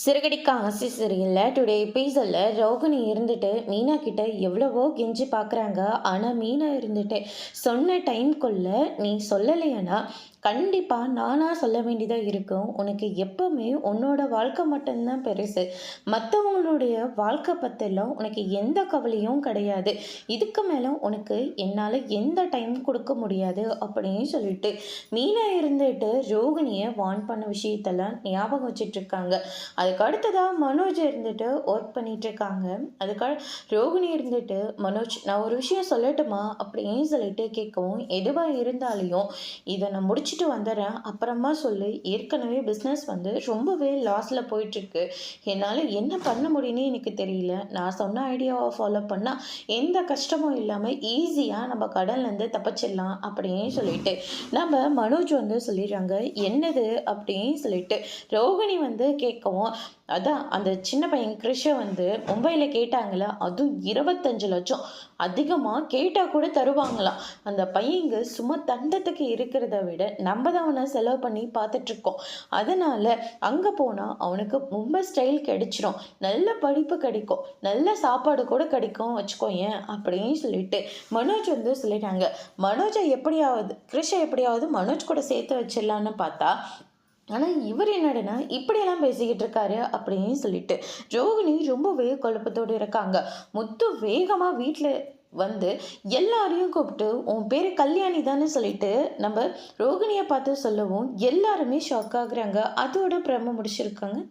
சிறகடிக்க ஆசை சரியில்லை டுடே எபிசோடில் ரோகிணி இருந்துட்டு மீனா கிட்ட எவ்வளவோ கெஞ்சி பார்க்குறாங்க. ஆனால் மீனா இருந்துட்டு சொன்ன டைம்குள்ளே நீ சொல்லலையானா கண்டிப்பாக நானாக சொல்ல வேண்டியதாக இருக்கும். உனக்கு எப்போவுமே உன்னோட வாழ்க்கை மட்டும்தான் பெருசு, மற்றவங்களுடைய வாழ்க்கை பற்றிலாம் உனக்கு எந்த கவலையும் கிடையாது. இதுக்கு மேலே உனக்கு என்னால் எந்த டைம் கொடுக்க முடியாது அப்படின்னு சொல்லிட்டு மீனா இருந்துட்டு ரோகிணியை வார்ன் பண்ண விஷயத்தெல்லாம் ஞாபகம் வச்சிட்ருக்காங்க. அதுக்கு அடுத்ததாக மனோஜ் இருந்துட்டு ஒர்க் பண்ணிகிட்ருக்காங்க. ரோகிணி இருந்துட்டு மனோஜ் நான் ஒரு விஷயம் சொல்லட்டுமா அப்படின்னு சொல்லிட்டு கேட்கவும், எதுவாக இருந்தாலையும் இதை நான் முடிச்சுட்டு வந்துடுறேன் அப்புறமா சொல்லு, ஏற்கனவே பிஸ்னஸ் வந்து ரொம்பவே லாஸில் போயிட்டுருக்கு, என்னால் என்ன பண்ண முடியும்னு எனக்கு தெரியல, நான் சொன்ன ஐடியாவை ஃபாலோ பண்ணால் எந்த கஷ்டமும் இல்லாமல் ஈஸியாக நம்ம கடன்லேருந்து தப்பிச்சிடலாம் அப்படின்னு சொல்லிட்டு நம்ம மனோஜ் வந்து சொல்லிடுறாங்க. என்னது அப்படின்னு சொல்லிட்டு ரோகிணி வந்து கேட்கவும், அதான் அந்த சின்ன பையன் கிறிஷை வந்து மும்பையில் கேட்டாங்களா, அதுவும் 25 லட்சம், அதிகமாக கேட்டால் கூட தருவாங்களாம். அந்த பையங்க சும்மா தண்டத்துக்கு இருக்கிறத விட நம்ம தான் அவனை செலவு பண்ணி பார்த்துட்ருக்கோம். அதனால் அங்கே போனால் அவனுக்கு மும்பை ஸ்டைல் கிடைச்சிரும், நல்ல படிப்பு கிடைக்கும், நல்ல சாப்பாடு கூட கிடைக்கும் வச்சுக்கோயேன் அப்படின்னு சொல்லிட்டு மனோஜ் வந்து சொல்லிட்டாங்க. மனோஜை எப்படியாவது கிறிஷை எப்படியாவது மனோஜ் கூட சேர்த்து வச்சிடலான்னு பார்த்தா, ஆனால் இவர் என்னடனா இப்படியெல்லாம் பேசிக்கிட்டு இருக்காரு அப்படின்னு சொல்லிட்டு ரோகிணி ரொம்பவே குழப்பத்தோடு இருக்காங்க. முத்து வேகமாக வீட்டில் வந்து எல்லாரையும் கூப்பிட்டு உன் பேர் கல்யாணி தானே சொல்லிட்டு நம்ம ரோகிணியை பார்த்து சொல்லவும் எல்லாருமே ஷாக் ஆகுறாங்க. அதோட பிரம முடிச்சிருக்காங்க.